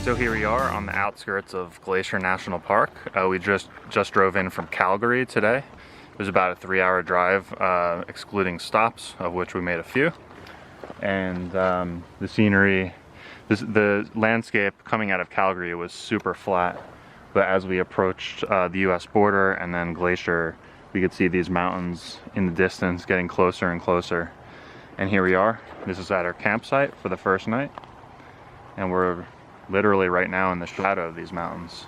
So here we are on the outskirts of Glacier National Park. We just drove in from Calgary today. It was about a 3-hour drive, excluding stops, of which we made a few. And the scenery, the landscape coming out of Calgary was super flat. But as we approached the US border and then Glacier, we could see these mountains in the distance getting closer and closer. And here we are. This is at our campsite for the first night. And we're literally right now in the shadow of these mountains.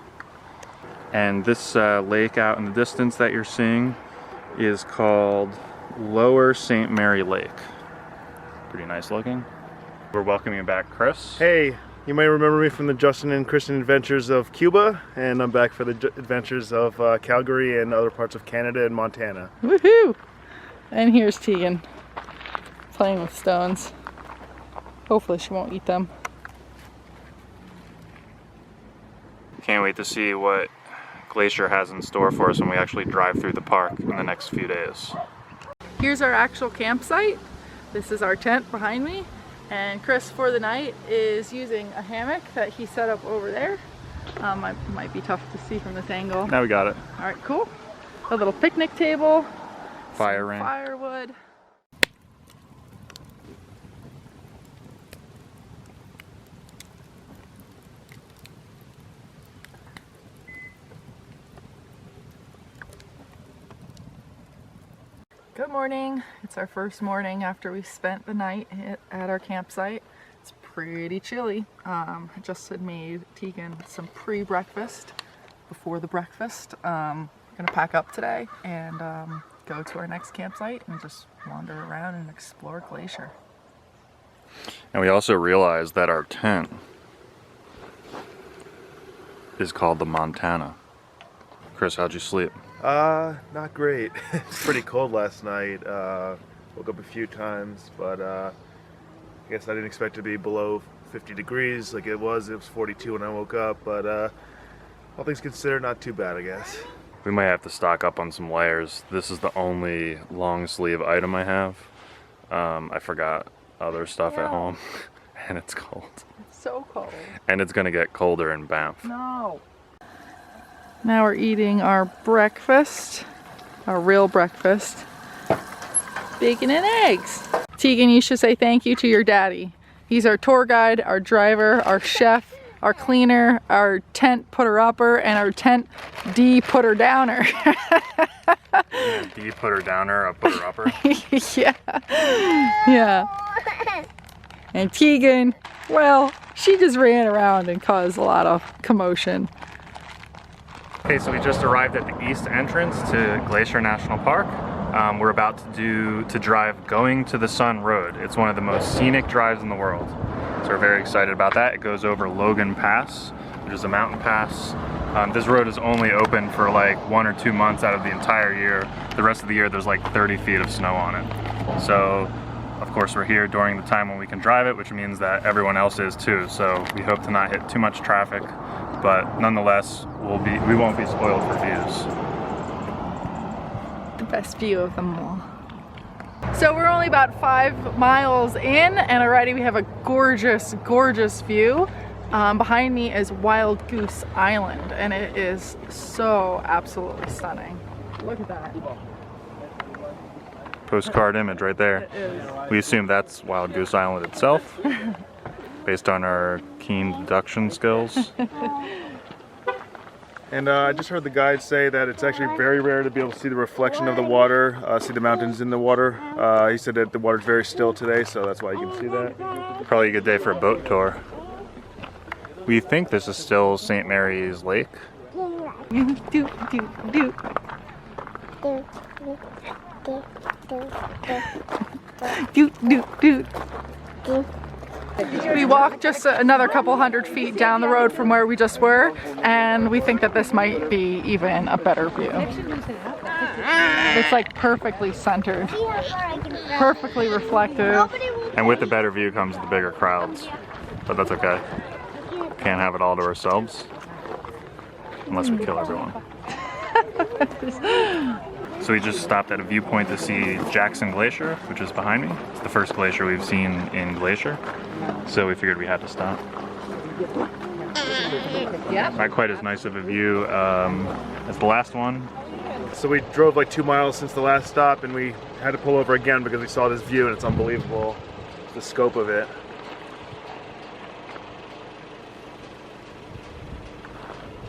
And this lake out in the distance that you're seeing is called Lower St. Mary Lake. Pretty nice looking. We're welcoming back Chris. Hey, you might remember me from the Justin and Kristen adventures of Cuba, and I'm back for the adventures of Calgary and other parts of Canada and Montana. Woohoo! And here's Tegan playing with stones. Hopefully she won't eat them. Can't wait to see what Glacier has in store for us when we actually drive through the park in the next few days. Here's our actual campsite. This is our tent behind me. And Chris, for the night, is using a hammock that he set up over there. Might be tough to see from this angle. Now we got it. All right, cool. A little picnic table. Fire ring. Firewood. Good morning. It's our first morning after we spent the night at our campsite. It's pretty chilly. I just had made Tegan some pre-breakfast before the breakfast. We're gonna pack up today and go to our next campsite and just wander around and explore Glacier. And we also realized that our tent is called the Montana. Chris, how'd you sleep? Not great. It's pretty cold last night. Woke up a few times, but I guess I didn't expect to be below 50 degrees like it was. It was 42 when I woke up, but all things considered, not too bad, I guess. We might have to stock up on some layers. This is the only long sleeve item I have. I forgot other stuff at home, and it's cold. It's so cold. And it's gonna get colder in Banff. No. Now we're eating our breakfast, our real breakfast. Bacon and eggs. Tegan, you should say thank you to your daddy. He's our tour guide, our driver, our chef, our cleaner, our tent putter-upper, and our tent de-putter-downer. De-putter-downer, a putter-upper. Yeah. Yeah. And Tegan, well, she just ran around and caused a lot of commotion. Okay, so we just arrived at the east entrance to Glacier National Park. We're about to drive Going to the Sun Road. It's one of the most scenic drives in the world. So we're very excited about that. It goes over Logan Pass, which is a mountain pass. This road is only open for like 1 or 2 months out of the entire year. The rest of the year there's like 30 feet of snow on it. So of course we're here during the time when we can drive it, which means that everyone else is too. So we hope to not hit too much traffic, but nonetheless we won't be spoiled for views. The best view of them all. So we're only about 5 miles in and already we have a gorgeous, gorgeous view. Behind me is Wild Goose Island and it is so absolutely stunning. Look at that. Postcard image right there. It is. We assume that's Wild Goose Island itself, based on our keen deduction skills. And I just heard the guide say that it's actually very rare to be able to see the reflection of the water, see the mountains in the water. He said that the water's very still today, so that's why you can see that. Probably a good day for a boat tour. We think this is still St. Mary's Lake. We walked just another couple 100 feet down the road from where we just were, and we think that this might be even a better view. It's like perfectly centered, perfectly reflective. And with the better view comes the bigger crowds, but that's okay. Can't have it all to ourselves, unless we kill everyone. So we just stopped at a viewpoint to see Jackson Glacier, which is behind me. It's the first glacier we've seen in Glacier, so we figured we had to stop. Yeah. Not quite as nice of a view as the last one. So we drove like 2 miles since the last stop, and we had to pull over again because we saw this view, and it's unbelievable, the scope of it.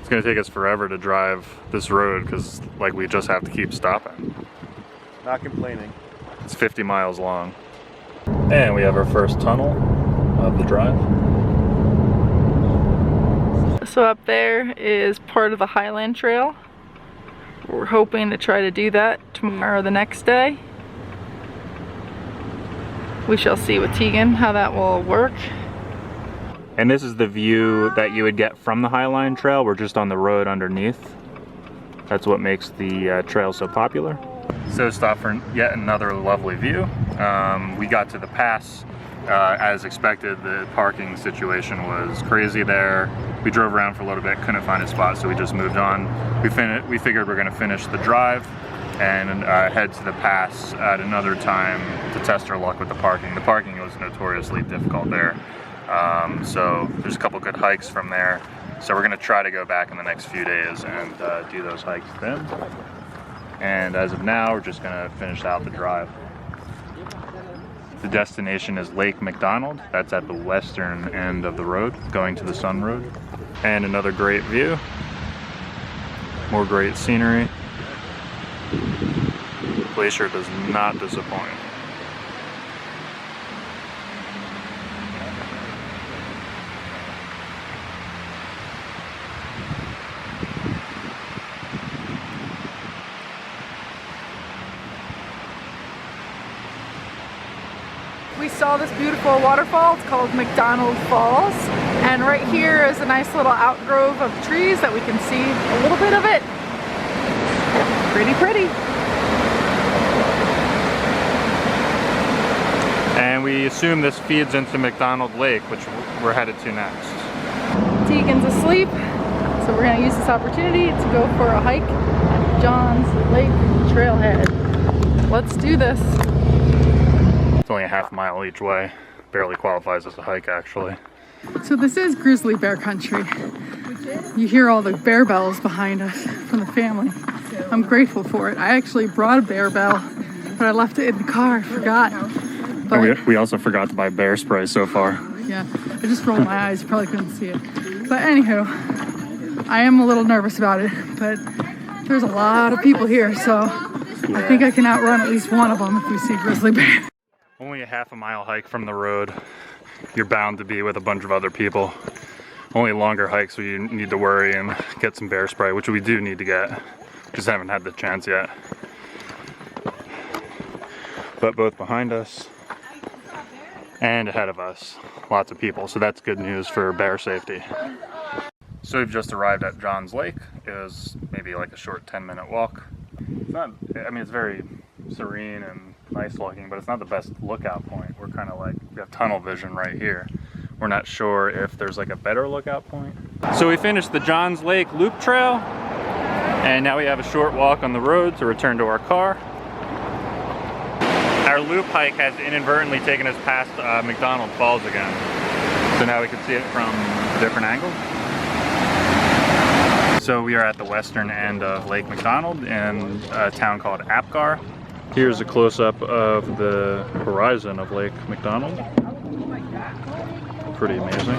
It's gonna take us forever to drive this road because like we just have to keep stopping. Not complaining. It's 50 miles long. And we have our first tunnel of the drive. So up there is part of the Highland Trail. We're hoping to try to do that tomorrow or the next day. We shall see with Tegan how that will work. And this is the view that you would get from the Highline Trail. We're just on the road underneath. That's what makes the trail so popular. So stop for yet another lovely view. We got to the pass. As expected, the parking situation was crazy there. We drove around for a little bit, couldn't find a spot, so we just moved on. We figured we're gonna finish the drive and head to the pass at another time to test our luck with the parking. The parking was notoriously difficult there. So there's a couple good hikes from there. So we're gonna try to go back in the next few days and do those hikes then. And as of now, we're just gonna finish out the drive. The destination is Lake McDonald. That's at the western end of the road, going to the Sun Road. And another great view. More great scenery. Glacier does not disappoint. We saw this beautiful waterfall. It's called McDonald Falls. And right here is a nice little outgrove of trees that we can see a little bit of it. Pretty pretty. And we assume this feeds into McDonald Lake, which we're headed to next. Tegan's asleep, so we're gonna use this opportunity to go for a hike at John's Lake Trailhead. Let's do this. It's only a half mile each way. Barely qualifies as a hike, actually. So this is grizzly bear country. You hear all the bear bells behind us from the family. I'm grateful for it. I actually brought a bear bell, but I left it in the car. I forgot. But And we also forgot to buy bear spray so far. yeah, I just rolled my eyes. You probably couldn't see it. But anywho, I am a little nervous about it, but there's a lot of people here, so I think I can outrun at least one of them if we see grizzly bear. Only a half a mile hike from the road. You're bound to be with a bunch of other people. Only longer hikes where you need to worry and get some bear spray, which we do need to get. Just haven't had the chance yet. But both behind us and ahead of us, lots of people. So that's good news for bear safety. So we've just arrived at John's Lake. It was maybe like a short 10-minute walk. It's not, I mean, it's very serene and nice looking, but it's not the best lookout point. We're kind of like, we have tunnel vision right here. We're not sure if there's like a better lookout point. So we finished the John's Lake Loop Trail, and now we have a short walk on the road to return to our car. Our loop hike has inadvertently taken us past McDonald Falls again. So now we can see it from a different angle. So we are at the western end of Lake McDonald in a town called Apgar. Here's a close-up of the horizon of Lake McDonald. Pretty amazing.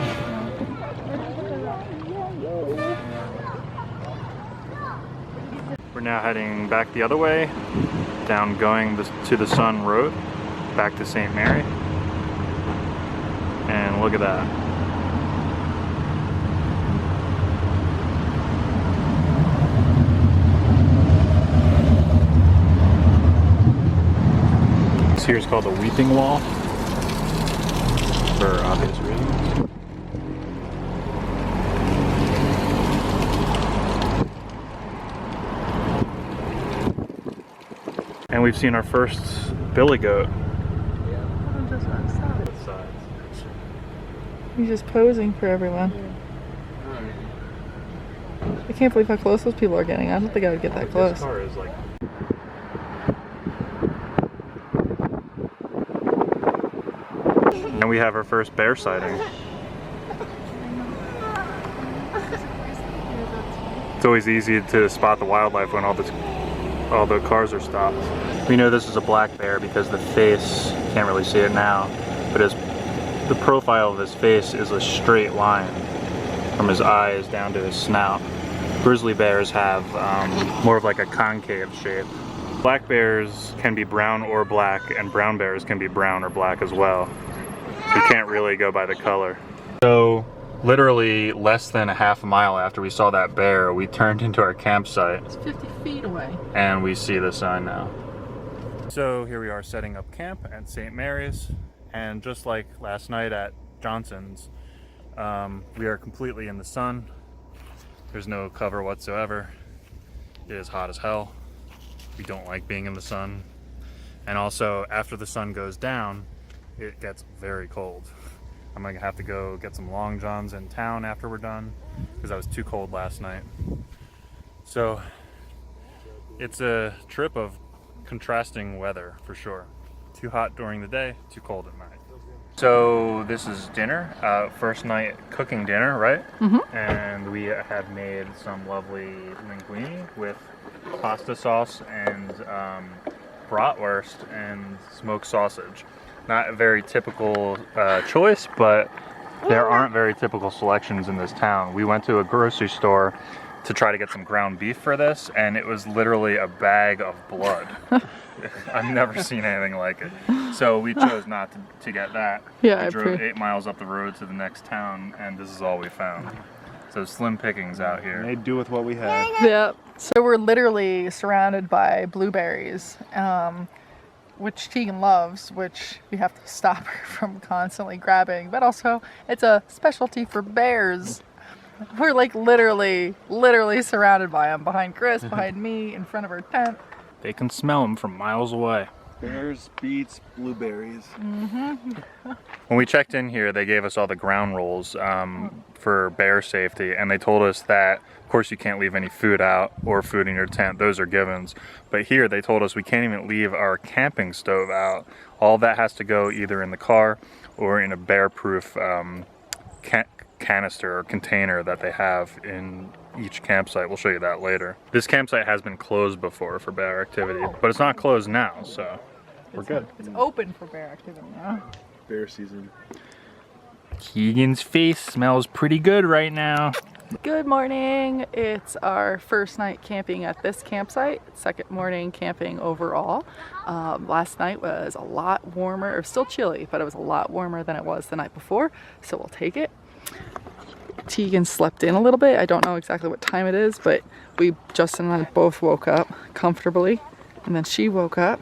We're now heading back the other way, down going to the Sun Road, back to St. Mary. And look at that. This here is called the Weeping Wall, for obvious reasons. And we've seen our first billy goat. He's just posing for everyone. I can't believe how close those people are getting. I don't think I would get that close. This car is like... And we have our first bear sighting. It's always easy to spot the wildlife when all the cars are stopped. We know this is a black bear because the face, can't really see it now, but the profile of his face is a straight line from his eyes down to his snout. Grizzly bears have more of like a concave shape. Black bears can be brown or black, and brown bears can be brown or black as well. So you can't really go by the color. So literally less than a half a mile after we saw that bear, we turned into our campsite. It's 50 feet away. And we see the sign now. So here we are setting up camp at St. Mary's, and just like last night at Johnson's, we are completely in the sun. There's no cover whatsoever. It is hot as hell. We don't like being in the sun. And also, after the sun goes down, it gets very cold. I'm gonna have to go get some long johns in town after we're done because I was too cold last night. So it's a trip of contrasting weather for sure. Too hot during the day, too cold at night. So this is dinner, first night cooking dinner, right? Mm-hmm. And we have made some lovely linguine with pasta sauce and bratwurst and smoked sausage. Not a very typical choice, but there aren't very typical selections in this town. We went to a grocery store to try to get some ground beef for this, and it was literally a bag of blood. I've never seen anything like it. So we chose not to get that. Yeah, we drove 8 miles up the road to the next town, and this is all we found. So slim pickings out here. Made do with what we had. Yep. So we're literally surrounded by blueberries, which Tegan loves, which we have to stop her from constantly grabbing. But also, it's a specialty for bears. We're like literally surrounded by them. Behind Chris, behind me, in front of our tent. They can smell them from miles away. Bears beats blueberries. Mm-hmm. When we checked in here, they gave us all the ground rules for bear safety, and they told us that, of course, you can't leave any food out or food in your tent. Those are givens. But here, they told us we can't even leave our camping stove out. All that has to go either in the car or in a bear-proof canister or container that they have in each campsite. We'll show you that later. This campsite has been closed before for bear activity, but it's not closed now, so we're good. It's open for bear activity now. Bear season. Keegan's face smells pretty good right now. Good morning. It's our first night camping at this campsite. Second morning camping overall. Last night was a lot warmer. It was still chilly, but it was a lot warmer than it was the night before, so we'll take it. Tegan slept in a little bit. I don't know exactly what time it is, but Justin and I both woke up comfortably, and then she woke up.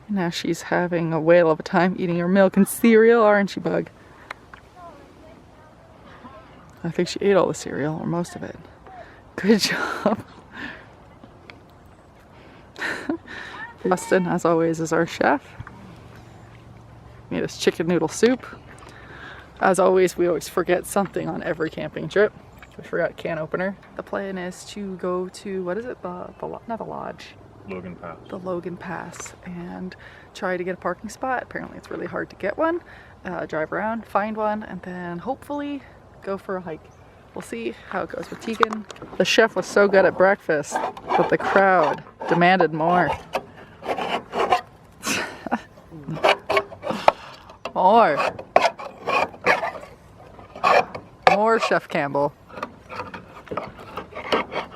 And now she's having a whale of a time eating her milk and cereal, aren't you, Bug? I think she ate all the cereal, or most of it. Good job. Justin, as always, is our chef. Made us chicken noodle soup. As always, we always forget something on every camping trip. We forgot a can opener. The plan is to go to, what is it? Not the lodge. Logan Pass. The Logan Pass, and try to get a parking spot. Apparently it's really hard to get one. Drive around, find one, and then hopefully go for a hike. We'll see how it goes with Tegan. The chef was so good at breakfast, but the crowd demanded more. More Chef Campbell.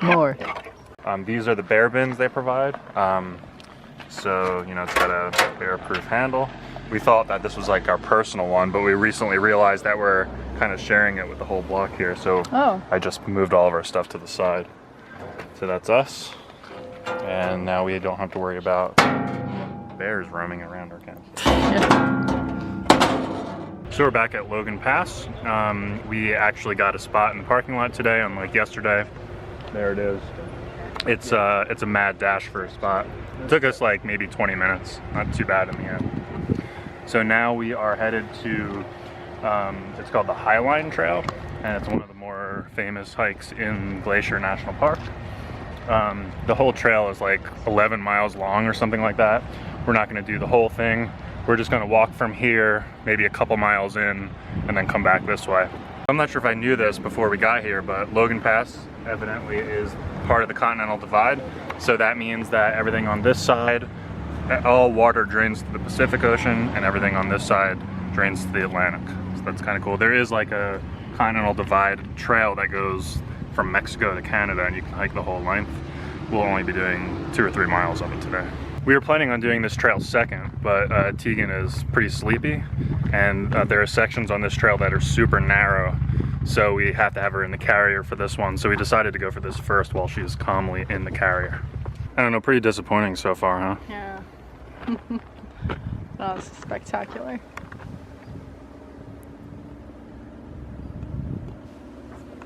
More. These are the bear bins they provide. So, you know, it's got a bear-proof handle. We thought that this was like our personal one, but we recently realized that we're kind of sharing it with the whole block here. So I just moved all of our stuff to the side. So that's us. And now we don't have to worry about bears roaming around our campsite. Yeah. So we're back at Logan Pass. We actually got a spot in the parking lot today, unlike yesterday. There it is. It's a mad dash for a spot. It took us like maybe 20 minutes. Not too bad in the end. So now we are headed to, it's called the Highline Trail, and it's one of the more famous hikes in Glacier National Park. The whole trail is like 11 miles long or something like that. We're not going to do the whole thing. We're just going to walk from here, maybe a couple miles in, and then come back this way. I'm not sure if I knew this before we got here, but Logan Pass evidently is part of the Continental Divide. So that means that everything on this side, all water drains to the Pacific Ocean, and everything on this side drains to the Atlantic. So that's kind of cool. There is like a Continental Divide trail that goes from Mexico to Canada, and you can hike the whole length. We'll only be doing 2 or 3 miles of it today. We were planning on doing this trail second, but Tegan is pretty sleepy, and there are sections on this trail that are super narrow, so we have to have her in the carrier for this one. So we decided to go for this first while she's calmly in the carrier. I don't know, pretty disappointing so far, huh? Yeah. That was spectacular.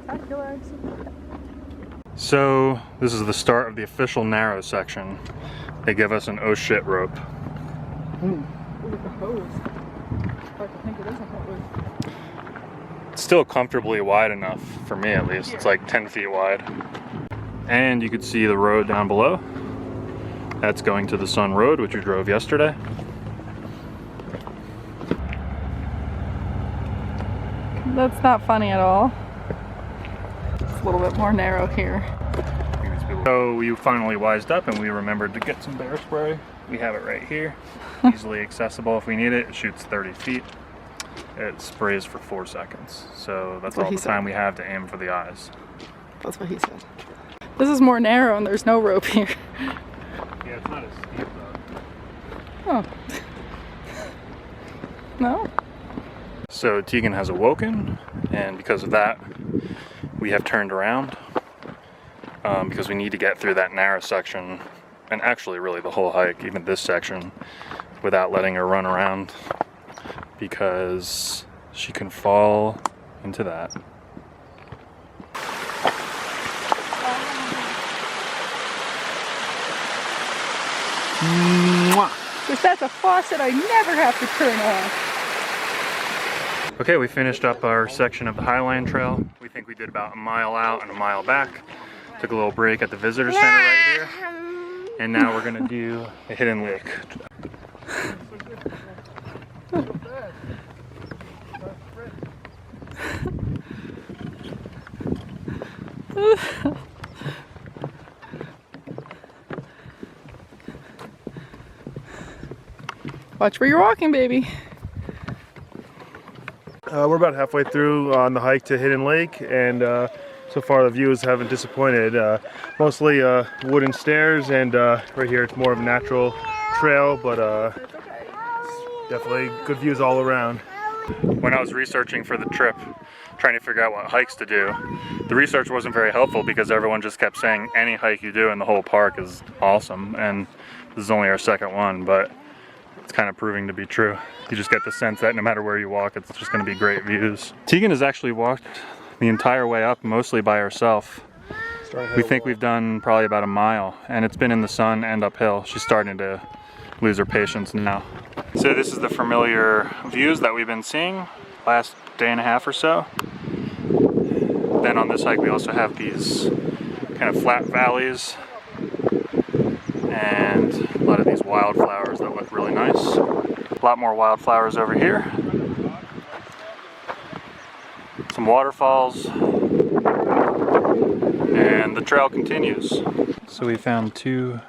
Spectacular. So this is the start of the official narrow section. They give us an oh shit rope. Ooh, a hose. I think it is a hose. It's still comfortably wide enough, for me at least. It's like 10 feet wide. And you can see the road down below. That's going to the Sun Road, which we drove yesterday. That's not funny at all. It's a little bit more narrow here. So we finally wised up and we remembered to get some bear spray. We have it right here. Easily accessible if we need it. It shoots 30 feet. It sprays for 4 seconds. So that's all the time we have to aim for the eyes. That's what he said. This is more narrow and there's no rope here. Yeah, it's not as steep though. Oh. No? So Tegan has awoken, and because of that, we have turned around because we need to get through that narrow section, and actually really the whole hike, even this section, without letting her run around, because she can fall into that. If that's a faucet, I never have to turn on. Okay, we finished up our section of the Highline Trail. We think we did about a mile out and a mile back. Took a little break at the visitor center right here. And now we're gonna do a hidden lake. Watch where you're walking, baby. We're about halfway through on the hike to Hidden Lake, and so far the views haven't disappointed. Mostly wooden stairs, and right here it's more of a natural trail, but definitely good views all around. When I was researching for the trip, trying to figure out what hikes to do, the research wasn't very helpful because everyone just kept saying any hike you do in the whole park is awesome, and this is only our second one, but it's kind of proving to be true. You just get the sense that no matter where you walk, it's just going to be great views. Tegan has actually walked the entire way up mostly by herself. We think we've done probably about a mile, and it's been in the sun and uphill. She's starting to lose her patience now. So this is the familiar views that we've been seeing last day and a half or so. Then on this hike we also have these kind of flat valleys and a lot of these wildflowers that look really nice. A lot more wildflowers over here. Some waterfalls. And the trail continues. So we found 2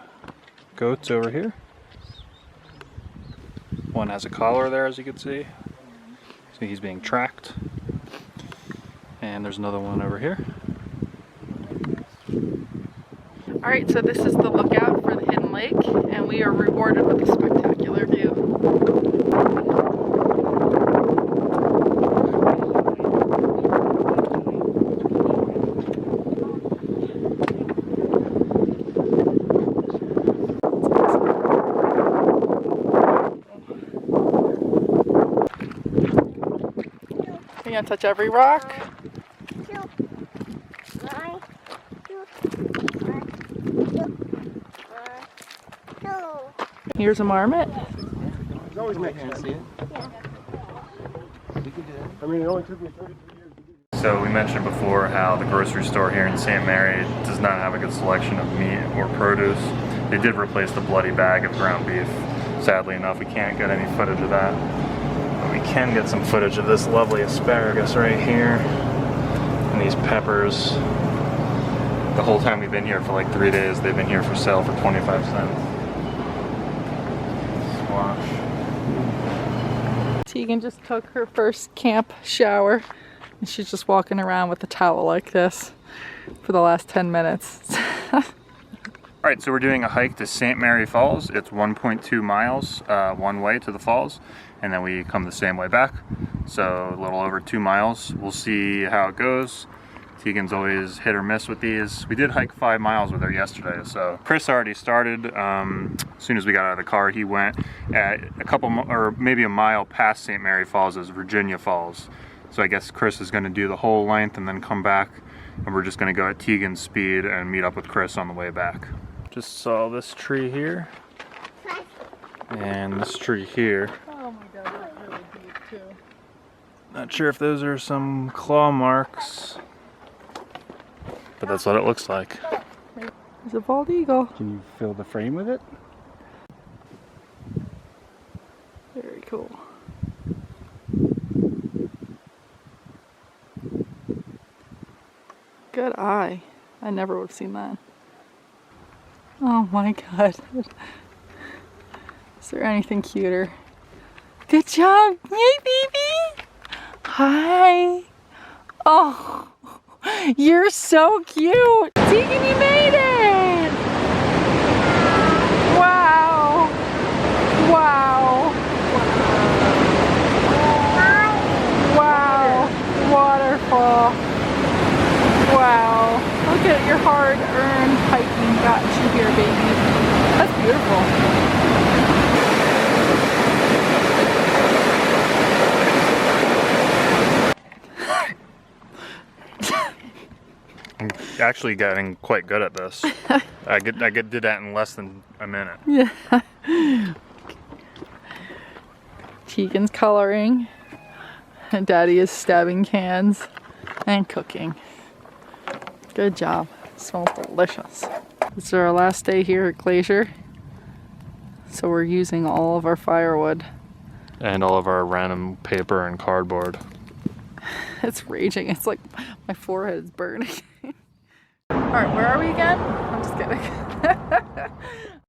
goats over here. One has a collar there, as you can see. So he's being tracked. And there's another one over here. Alright, so this is the lookout for the Hidden Lake, and we are rewarded with a spectacular view. You're gonna touch every rock. Here's a marmot. It's always makes sense. Yeah. We can do that. I mean, it only took me 33 years to do it. So we mentioned before how the grocery store here in St. Mary does not have a good selection of meat or produce. They did replace the bloody bag of ground beef. Sadly enough, we can't get any footage of that. But we can get some footage of this lovely asparagus right here. And these peppers. The whole time we've been here for like 3 days, they've been here for sale for 25 cents. Squash. Tegan just took her first camp shower and she's just walking around with a towel like this for the last 10 minutes. Alright, so we're doing a hike to St. Mary Falls. It's 1.2 miles one way to the falls, and then we come the same way back. So a little over 2 miles. We'll see how it goes. Tegan's always hit or miss with these. We did hike 5 miles with her yesterday, so Chris already started. As soon as we got out of the car, he went at a couple, or maybe a mile past St. Mary Falls is Virginia Falls. So I guess Chris is going to do the whole length and then come back, and we're just going to go at Tegan's speed and meet up with Chris on the way back. Just saw this tree here, and this tree here. Oh my god, that's really deep too. Not sure if those are some claw marks, but that's what it looks like. There's a bald eagle. Can you fill the frame with it? Very cool. Good eye. I never would have seen that. Oh my god. Is there anything cuter? Good job! Yay, baby! Hi! Oh, you're so cute! Tegan, you made it! Wow! Wow! Wow! Waterfall! Wow! Look at your hard-earned hiking got you here, baby. That's beautiful. I'm actually getting quite good at this. I did that in less than a minute. Yeah. Tegan's coloring. And Daddy is stabbing cans and cooking. Good job. It smells delicious. This is our last day here at Glacier. So we're using all of our firewood. And all of our random paper and cardboard. It's raging. It's like my forehead is burning. Alright, where are we again? I'm just kidding.